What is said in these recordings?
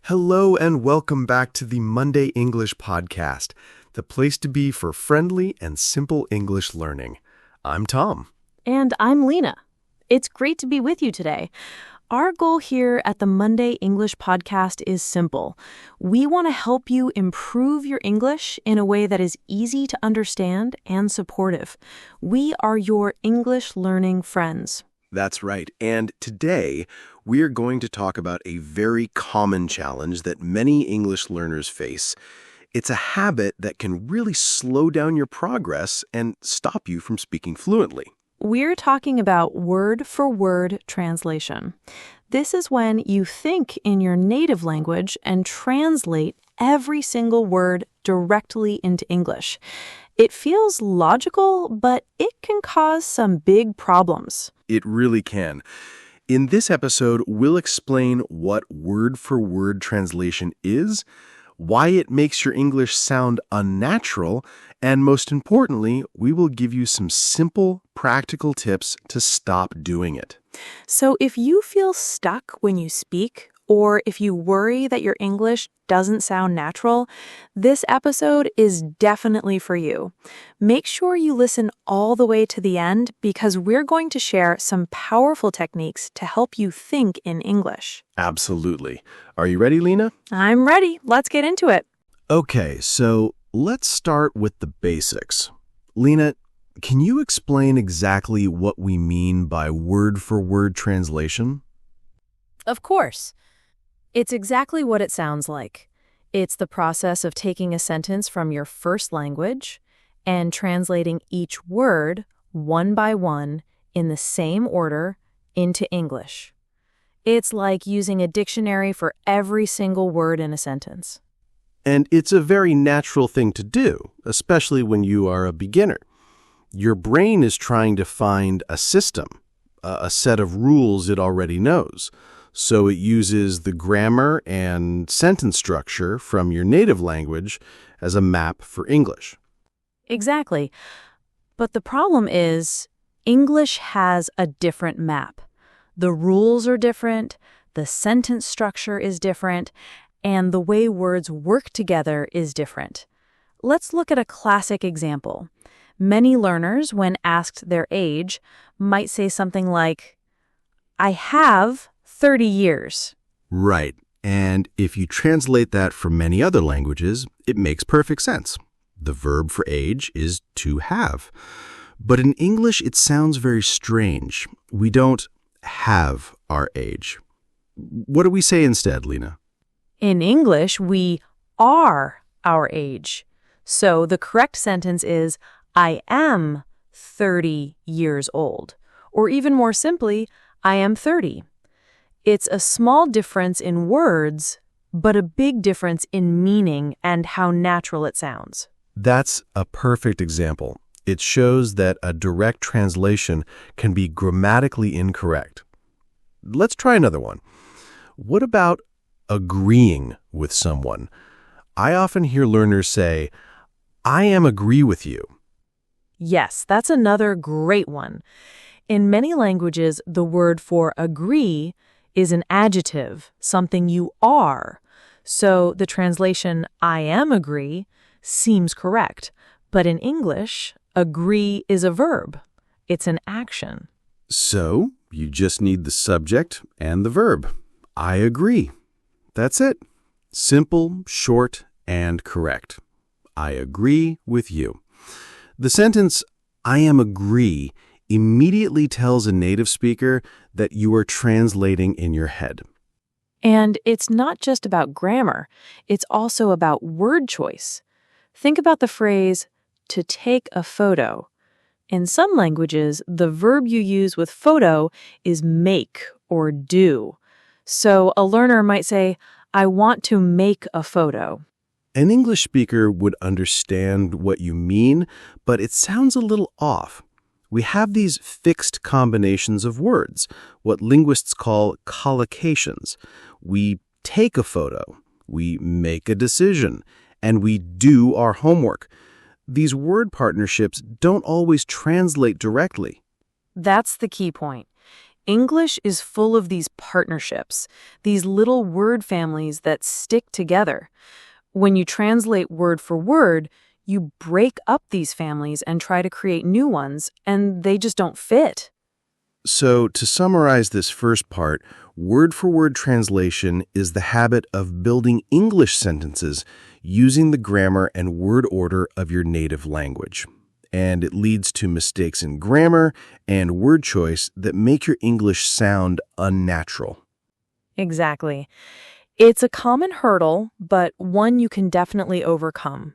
Hello and welcome back to the Monday English Podcast, the place to be for friendly and simple English learning. I'm Tom. And I'm Lena. It's great to be with you today. Our goal here at the Monday English Podcast is simple. We want to help you improve your English in a way that is easy to understand and supportive. We are your English learning friends. That's right. And today, we're going to talk about a very common challenge that many English learners face. It's a habit that can really slow down your progress and stop you from speaking fluently. We're talking about word-for-word translation. This is when you think in your native language and translate every single word directly into English. It feels logical, but it can cause some big problems. It really can. In this episode, we'll explain what word-for-word translation is, why it makes your English sound unnatural, and most importantly, we will give you some simple, practical tips to stop doing it. So if you feel stuck when you speak, or if you worry that your English doesn't sound natural, this episode is definitely for you. Make sure you listen all the way to the end because we're going to share some powerful techniques to help you think in English. Absolutely. Are you ready, Lena? I'm ready. Let's get into it. Okay, so let's start with the basics. Lena, can you explain exactly what we mean by word-for-word translation? Of course. It's exactly what it sounds like. It's the process of taking a sentence from your first language and translating each word one by one in the same order into English. It's like using a dictionary for every single word in a sentence. And it's a very natural thing to do, especially when you are a beginner. Your brain is trying to find a system, a set of rules it already knows. So it uses the grammar and sentence structure from your native language as a map for English. Exactly. But the problem is, English has a different map. The rules are different, the sentence structure is different, and the way words work together is different. Let's look at a classic example. Many learners, when asked their age, might say something like, I have 30 years. Right. And if you translate that from many other languages, it makes perfect sense. The verb for age is to have. But in English, it sounds very strange. We don't have our age. What do we say instead, Lena? In English, we are our age. So the correct sentence is, I am 30 years old. Or even more simply, I am 30. It's a small difference in words, but a big difference in meaning and how natural it sounds. That's a perfect example. It shows that a direct translation can be grammatically incorrect. Let's try another one. What about agreeing with someone? I often hear learners say, I am agree with you. Yes, that's another great one. In many languages, the word for agree is an adjective, something you are. So the translation, I am agree, seems correct. But in English, agree is a verb. It's an action. So you just need the subject and the verb. I agree. That's it. Simple, short, and correct. I agree with you. The sentence, I am agree, immediately tells a native speaker that you are translating in your head. And it's not just about grammar. It's also about word choice. Think about the phrase, to take a photo. In some languages, the verb you use with photo is make or do. So a learner might say, I want to make a photo. An English speaker would understand what you mean, but it sounds a little off. We have these fixed combinations of words, what linguists call collocations. We take a photo, we make a decision, and we do our homework. These word partnerships don't always translate directly. That's the key point. English is full of these partnerships, these little word families that stick together. When you translate word for word, you break up these families and try to create new ones, and they just don't fit. So, to summarize this first part, word-for-word translation is the habit of building English sentences using the grammar and word order of your native language. And it leads to mistakes in grammar and word choice that make your English sound unnatural. Exactly. It's a common hurdle, but one you can definitely overcome.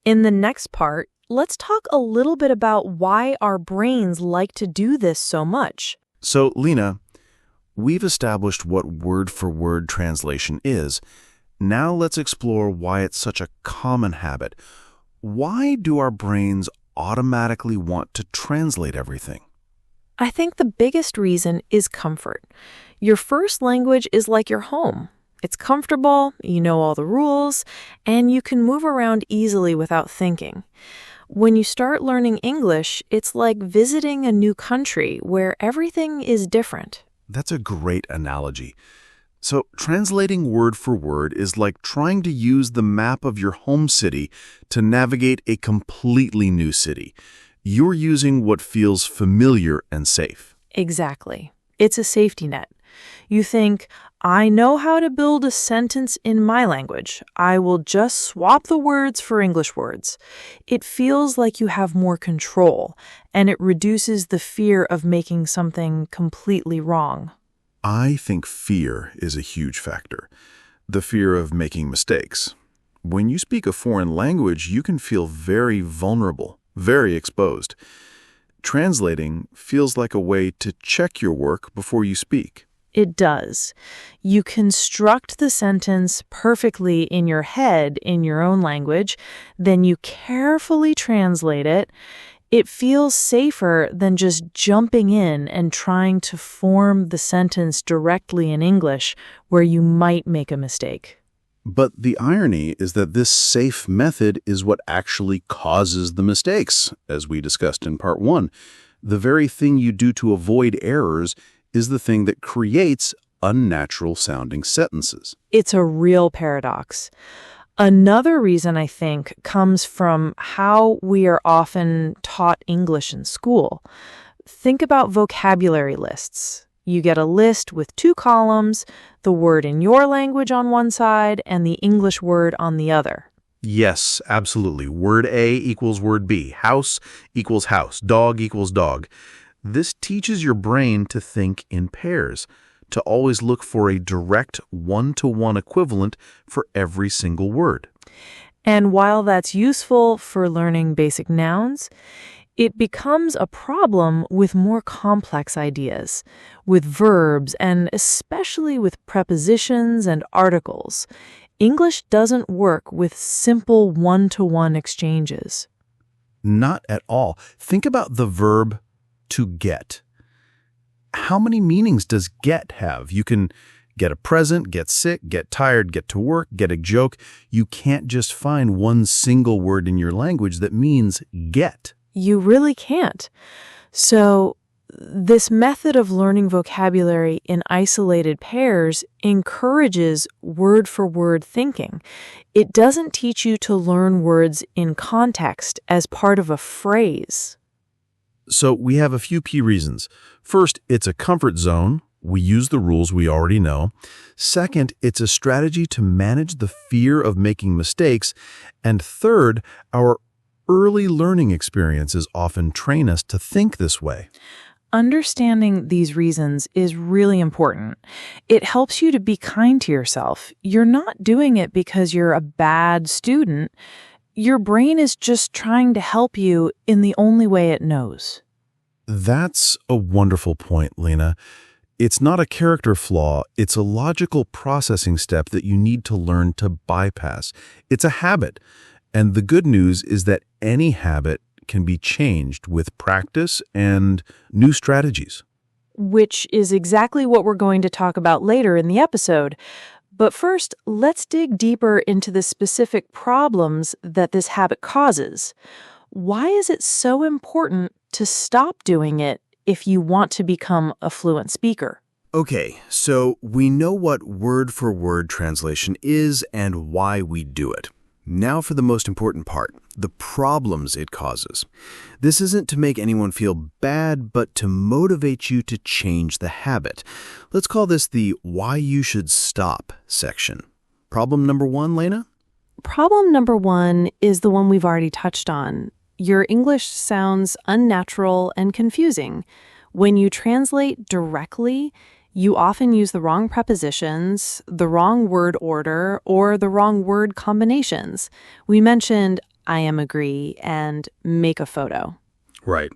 In the next part, let's talk a little bit about why our brains like to do this so much. So, Lena, we've established what word-for-word translation is. Now let's explore why it's such a common habit. Why do our brains automatically want to translate everything? I think the biggest reason is comfort. Your first language is like your home. It's comfortable, you know all the rules, and you can move around easily without thinking. When you start learning English, it's like visiting a new country where everything is different. That's a great analogy. So, translating word for word is like trying to use the map of your home city to navigate a completely new city. You're using what feels familiar and safe. Exactly. It's a safety net. You think, I know how to build a sentence in my language. I will just swap the words for English words. It feels like you have more control, and it reduces the fear of making something completely wrong. I think fear is a huge factor. The fear of making mistakes. When you speak a foreign language, you can feel very vulnerable, very exposed. Translating feels like a way to check your work before you speak. It does. You construct the sentence perfectly in your head in your own language, then you carefully translate it. It feels safer than just jumping in and trying to form the sentence directly in English, where you might make a mistake. But the irony is that this safe method is what actually causes the mistakes, as we discussed in part 1. The very thing you do to avoid errors is the thing that creates unnatural-sounding sentences. It's a real paradox. Another reason, I think, comes from how we are often taught English in school. Think about vocabulary lists. You get a list with 2 columns, the word in your language on one side and the English word on the other. Yes, absolutely. Word A equals word B. House equals house. Dog equals dog. This teaches your brain to think in pairs, to always look for a direct one-to-one equivalent for every single word. And while that's useful for learning basic nouns, it becomes a problem with more complex ideas, with verbs, and especially with prepositions and articles. English doesn't work with simple one-to-one exchanges. Not at all. Think about the verb to get. How many meanings does get have? You can get a present, get sick, get tired, get to work, get a joke. You can't just find one single word in your language that means get. You really can't. So, this method of learning vocabulary in isolated pairs encourages word-for-word thinking. It doesn't teach you to learn words in context as part of a phrase. So we have a few key reasons. First, it's a comfort zone. We use the rules we already know. Second, it's a strategy to manage the fear of making mistakes. And third, our early learning experiences often train us to think this way. Understanding these reasons is really important. It helps you to be kind to yourself. You're not doing it because you're a bad student. Your brain is just trying to help you in the only way it knows. That's a wonderful point, Lena. It's not a character flaw. It's a logical processing step that you need to learn to bypass. It's a habit. And the good news is that any habit can be changed with practice and new strategies. Which is exactly what we're going to talk about later in the episode. But first, let's dig deeper into the specific problems that this habit causes. Why is it so important to stop doing it if you want to become a fluent speaker. Okay, so we know what word-for-word translation is and why we do it. Now for the most important part, the problems it causes. This isn't to make anyone feel bad, but to motivate you to change the habit. Let's call this the why you should stop section. Problem number 1, Lena? Problem number 1 is the one we've already touched on. Your English sounds unnatural and confusing. When you translate directly, you often use the wrong prepositions, the wrong word order, or the wrong word combinations. We mentioned I am agree and make a photo. Right.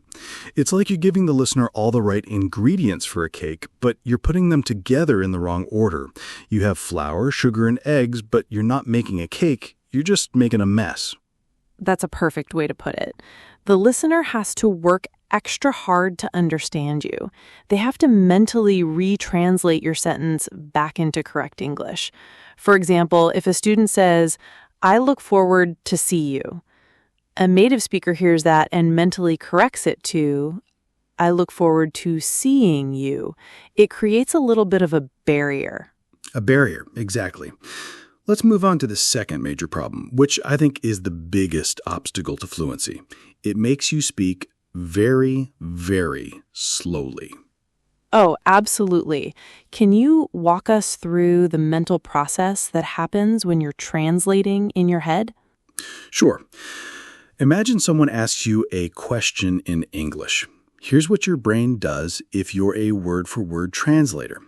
It's like you're giving the listener all the right ingredients for a cake, but you're putting them together in the wrong order. You have flour, sugar, and eggs, but you're not making a cake. You're just making a mess. That's a perfect way to put it. The listener has to work extra hard to understand you. They have to mentally retranslate your sentence back into correct English. For example, if a student says, I look forward to see you, a native speaker hears that and mentally corrects it to, I look forward to seeing you. It creates a little bit of a barrier. A barrier, exactly. Let's move on to the second major problem, which I think is the biggest obstacle to fluency. It makes you speak very, very slowly. Oh, absolutely. Can you walk us through the mental process that happens when you're translating in your head? Sure. Imagine someone asks you a question in English. Here's what your brain does if you're a word-for-word translator.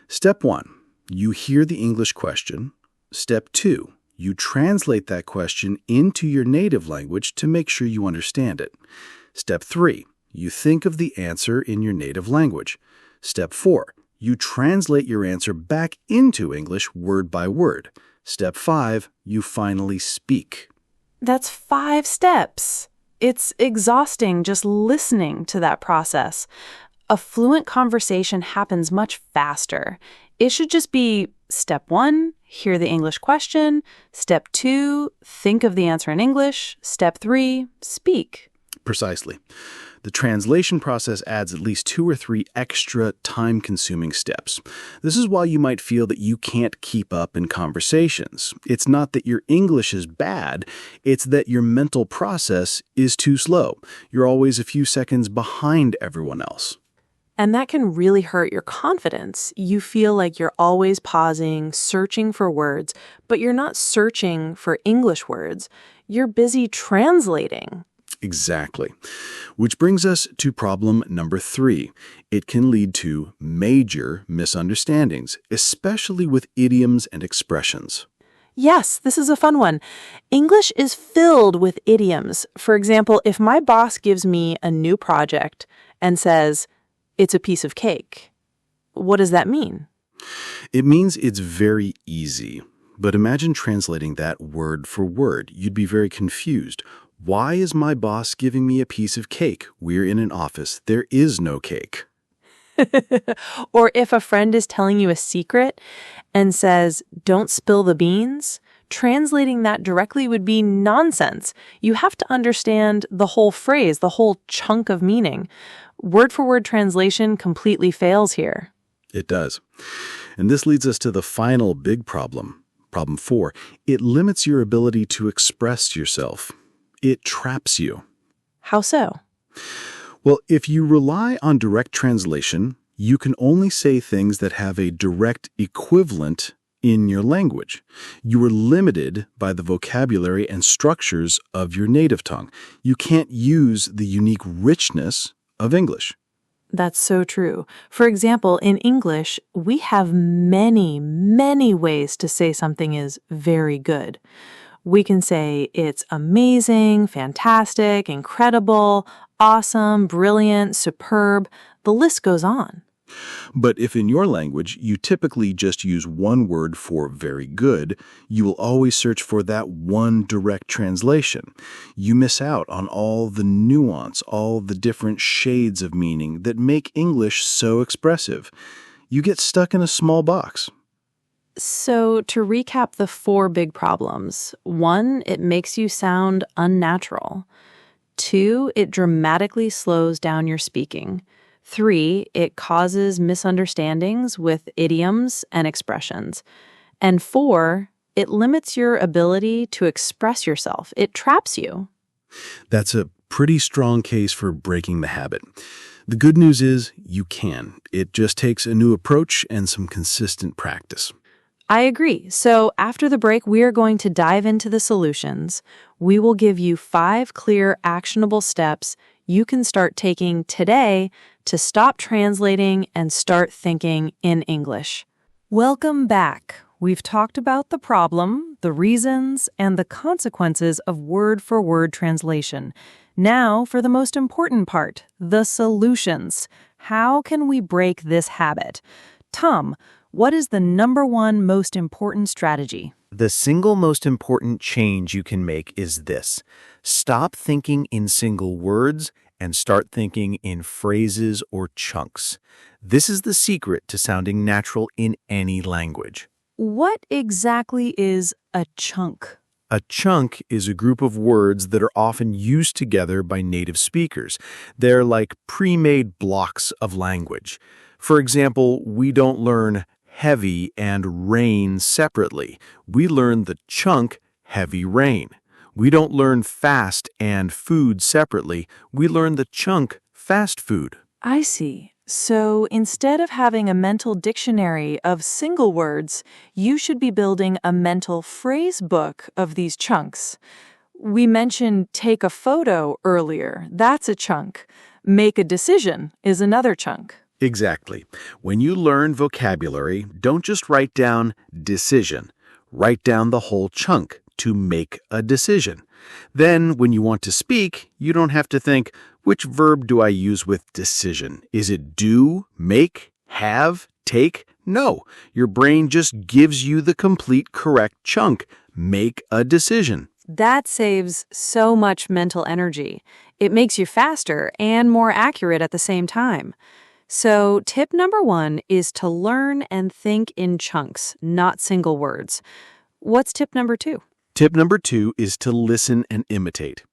Step 1, you hear the English question. Step 2, you translate that question into your native language to make sure you understand it. Step 3, you think of the answer in your native language. Step 4, you translate your answer back into English word by word. Step 5, you finally speak. That's 5 steps. It's exhausting just listening to that process. A fluent conversation happens much faster. It should just be step 1, hear the English question. Step 2, think of the answer in English. Step 3, speak. Precisely. The translation process adds at least 2 or 3 extra time-consuming steps. This is why you might feel that you can't keep up in conversations. It's not that your English is bad, it's that your mental process is too slow. You're always a few seconds behind everyone else. And that can really hurt your confidence. You feel like you're always pausing, searching for words, but you're not searching for English words. You're busy translating. Exactly. Which brings us to problem number 3. It can lead to major misunderstandings, especially with idioms and expressions. Yes, this is a fun one. English is filled with idioms. For example, if my boss gives me a new project and says, it's a piece of cake, what does that mean? It means it's very easy. But imagine translating that word for word. You'd be very confused. Why is my boss giving me a piece of cake? We're in an office. There is no cake. Or if a friend is telling you a secret and says, don't spill the beans, translating that directly would be nonsense. You have to understand the whole phrase, the whole chunk of meaning. Word-for-word translation completely fails here. It does. And this leads us to the final big problem. Problem 4. It limits your ability to express yourself. It traps you. How so? Well, if you rely on direct translation, you can only say things that have a direct equivalent in your language. You are limited by the vocabulary and structures of your native tongue. You can't use the unique richness of English. That's so true. For example, in English, we have many, many ways to say something is very good. We can say it's amazing, fantastic, incredible, awesome, brilliant, superb. The list goes on. But if in your language you typically just use one word for very good, you will always search for that one direct translation. You miss out on all the nuance, all the different shades of meaning that make English so expressive. You get stuck in a small box. So to recap the 4 big problems, 1, it makes you sound unnatural. 2, it dramatically slows down your speaking. 3, it causes misunderstandings with idioms and expressions. And 4, it limits your ability to express yourself. It traps you. That's a pretty strong case for breaking the habit. The good news is you can. It just takes a new approach and some consistent practice. I agree. So after the break, we are going to dive into the solutions. We will give you 5 clear, actionable steps you can start taking today to stop translating and start thinking in English. Welcome back. We've talked about the problem, the reasons, and the consequences of word-for-word translation. Now for the most important part, the solutions. How can we break this habit? Tom, what is the number one most important strategy? The single most important change you can make is this. Stop thinking in single words and start thinking in phrases or chunks. This is the secret to sounding natural in any language. What exactly is a chunk? A chunk is a group of words that are often used together by native speakers. They're like pre-made blocks of language. For example, we don't learn heavy and rain separately. We learn the chunk heavy rain. We don't learn fast and food separately. We learn the chunk fast food. I see. So instead of having a mental dictionary of single words, you should be building a mental phrase book of these chunks. We mentioned take a photo earlier. That's a chunk. Make a decision is another chunk. Exactly. When you learn vocabulary, don't just write down decision. Write down the whole chunk to make a decision. Then, when you want to speak, you don't have to think, which verb do I use with decision? Is it do, make, have, take? No, your brain just gives you the complete correct chunk. Make a decision. That saves so much mental energy. It makes you faster and more accurate at the same time. So tip number 1 is to learn and think in chunks, not single words. What's tip number 2? Tip number 2 is to listen and imitate.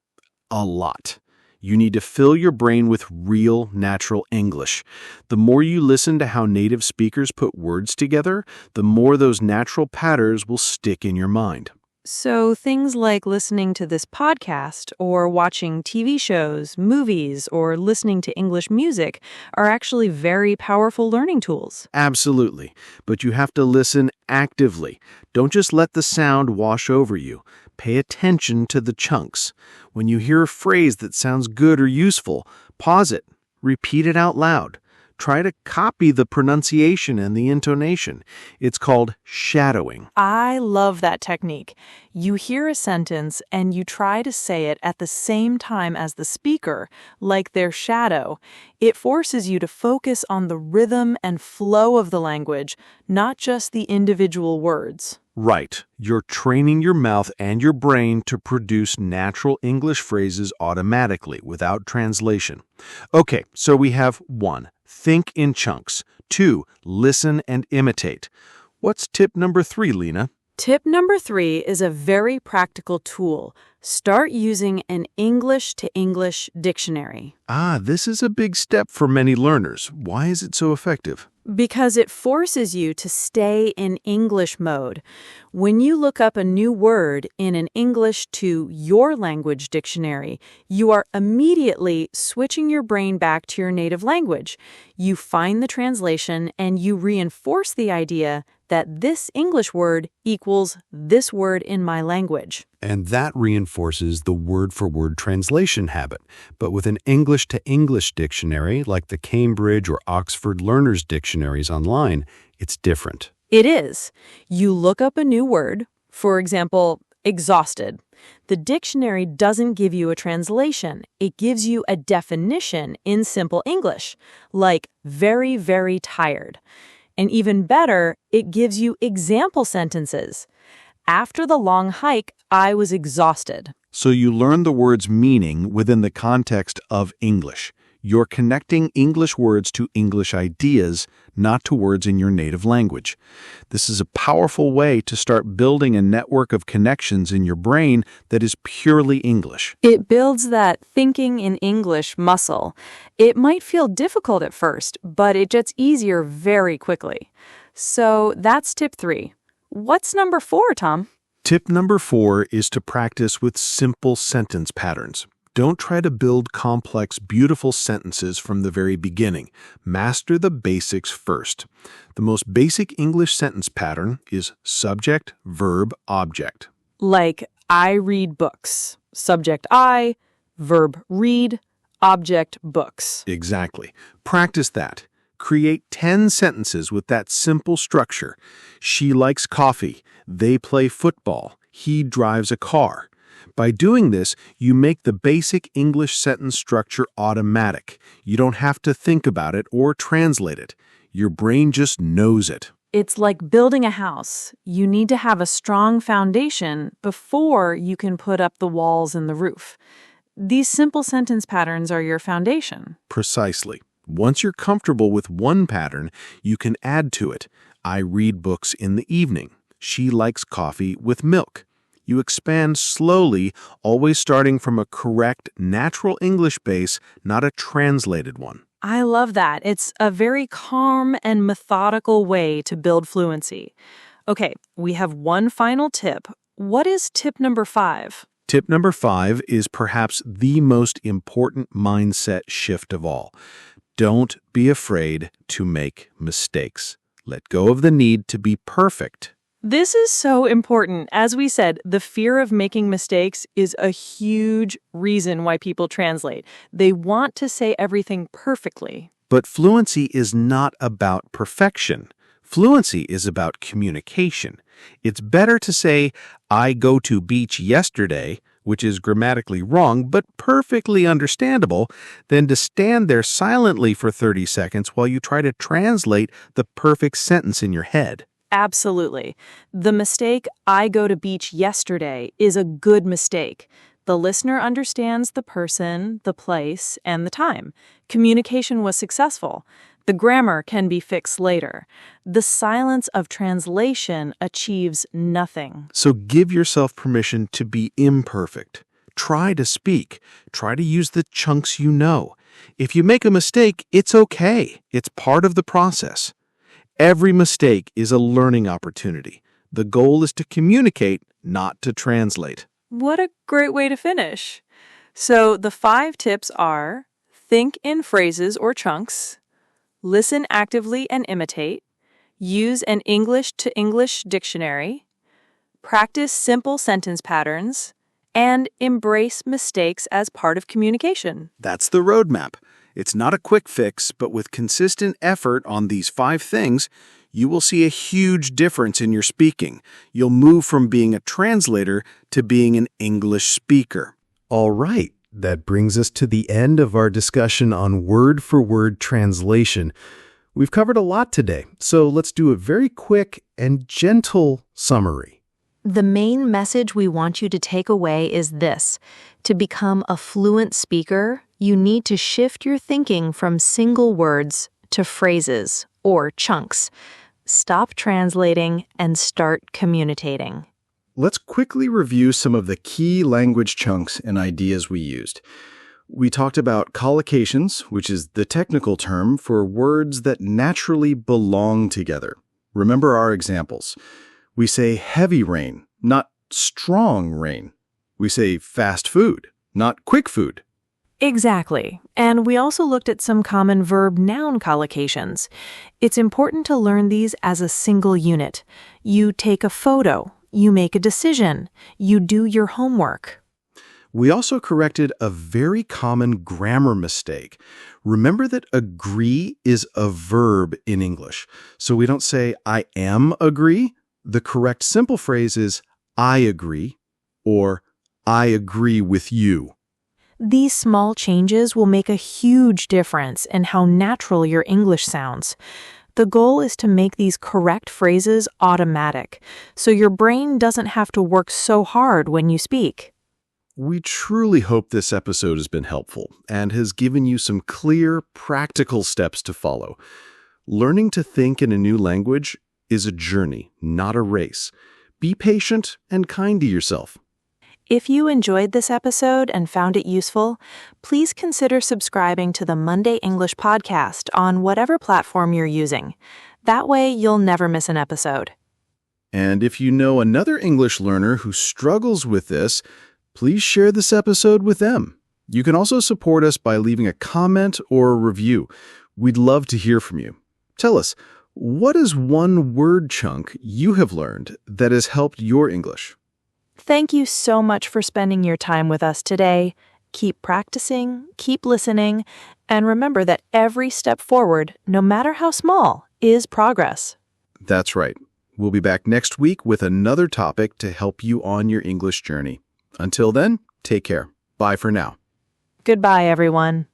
A lot. You need to fill your brain with real, natural English. The more you listen to how native speakers put words together, the more those natural patterns will stick in your mind. So things like listening to this podcast or watching TV shows, movies, or listening to English music are actually very powerful learning tools. Absolutely. But you have to listen actively. Don't just let the sound wash over you. Pay attention to the chunks. When you hear a phrase that sounds good or useful, pause it. Repeat it out loud. Try to copy the pronunciation and the intonation. It's called shadowing. I love that technique. You hear a sentence and you try to say it at the same time as the speaker, like their shadow. It forces you to focus on the rhythm and flow of the language, not just the individual words. Right. You're training your mouth and your brain to produce natural English phrases automatically without translation. Okay, so we have 1. Think in chunks. 2. Listen and imitate. What's tip number 3, Lena? Tip number 3 is a very practical tool. Start using an English-to-English dictionary. This is a big step for many learners. Why is it so effective? Because it forces you to stay in English mode. When you look up a new word in an English to your language dictionary, you are immediately switching your brain back to your native language. You find the translation and you reinforce the idea that this English word equals this word in my language. And that reinforces the word-for-word translation habit. But with an English-to-English dictionary, like the Cambridge or Oxford Learners Dictionaries online, it's different. It is. You look up a new word, for example, exhausted. The dictionary doesn't give you a translation. It gives you a definition in simple English, like very, very tired. And even better, it gives you example sentences. After the long hike, I was exhausted. So you learn the word's meaning within the context of English. You're connecting English words to English ideas, not to words in your native language. This is a powerful way to start building a network of connections in your brain that is purely English. It builds that thinking in English muscle. It might feel difficult at first, but it gets easier very quickly. So that's tip 3. What's number 4, Tom? Tip number 4 is to practice with simple sentence patterns. Don't try to build complex, beautiful sentences from the very beginning. Master the basics first. The most basic English sentence pattern is subject, verb, object. Like, I read books. Subject I, verb read, object books. Exactly. Practice that. Create 10 sentences with that simple structure. She likes coffee. They play football. He drives a car. By doing this, you make the basic English sentence structure automatic. You don't have to think about it or translate it. Your brain just knows it. It's like building a house. You need to have a strong foundation before you can put up the walls and the roof. These simple sentence patterns are your foundation. Precisely. Once you're comfortable with one pattern, you can add to it. I read books in the evening. She likes coffee with milk. You expand slowly, always starting from a correct, natural English base, not a translated one. I love that. It's a very calm and methodical way to build fluency. Okay, we have one final tip. What is tip number 5? Tip number 5 is perhaps the most important mindset shift of all. Don't be afraid to make mistakes. Let go of the need to be perfect. This is so important. As we said, the fear of making mistakes is a huge reason why people translate. They want to say everything perfectly. But fluency is not about perfection. Fluency is about communication. It's better to say, I go to beach yesterday, which is grammatically wrong but perfectly understandable, than to stand there silently for 30 seconds while you try to translate the perfect sentence in your head. Absolutely. The mistake, I go to beach yesterday, is a good mistake. The listener understands the person, the place, and the time. Communication was successful. The grammar can be fixed later. The silence of translation achieves nothing. So give yourself permission to be imperfect. Try to speak. Try to use the chunks you know. If you make a mistake, it's okay. It's part of the process. Every mistake is a learning opportunity. The goal is to communicate, not to translate. What a great way to finish. So the 5 tips are: think in phrases or chunks, listen actively and imitate, use an English-to-English dictionary, practice simple sentence patterns, and embrace mistakes as part of communication. That's the roadmap. It's not a quick fix, but with consistent effort on these 5 things, you will see a huge difference in your speaking. You'll move from being a translator to being an English speaker. All right, that brings us to the end of our discussion on word-for-word translation. We've covered a lot today, so let's do a very quick and gentle summary. The main message we want you to take away is this: to become a fluent speaker, you need to shift your thinking from single words to phrases or chunks. Stop translating and start communicating. Let's quickly review some of the key language chunks and ideas we used. We talked about collocations, which is the technical term for words that naturally belong together. Remember our examples. We say heavy rain, not strong rain. We say fast food, not quick food. Exactly. And we also looked at some common verb-noun collocations. It's important to learn these as a single unit. You take a photo. You make a decision. You do your homework. We also corrected a very common grammar mistake. Remember that agree is a verb in English. So we don't say I am agree. The correct simple phrase is I agree or I agree with you. These small changes will make a huge difference in how natural your English sounds. The goal is to make these correct phrases automatic, so your brain doesn't have to work so hard when you speak. We truly hope this episode has been helpful and has given you some clear, practical steps to follow. Learning to think in a new language is a journey, not a race. Be patient and kind to yourself. If you enjoyed this episode and found it useful, please consider subscribing to the Monday English podcast on whatever platform you're using. That way, you'll never miss an episode. And if you know another English learner who struggles with this, please share this episode with them. You can also support us by leaving a comment or a review. We'd love to hear from you. Tell us, what is one word chunk you have learned that has helped your English? Thank you so much for spending your time with us today. Keep practicing, keep listening, and remember that every step forward, no matter how small, is progress. That's right. We'll be back next week with another topic to help you on your English journey. Until then, take care. Bye for now. Goodbye, everyone.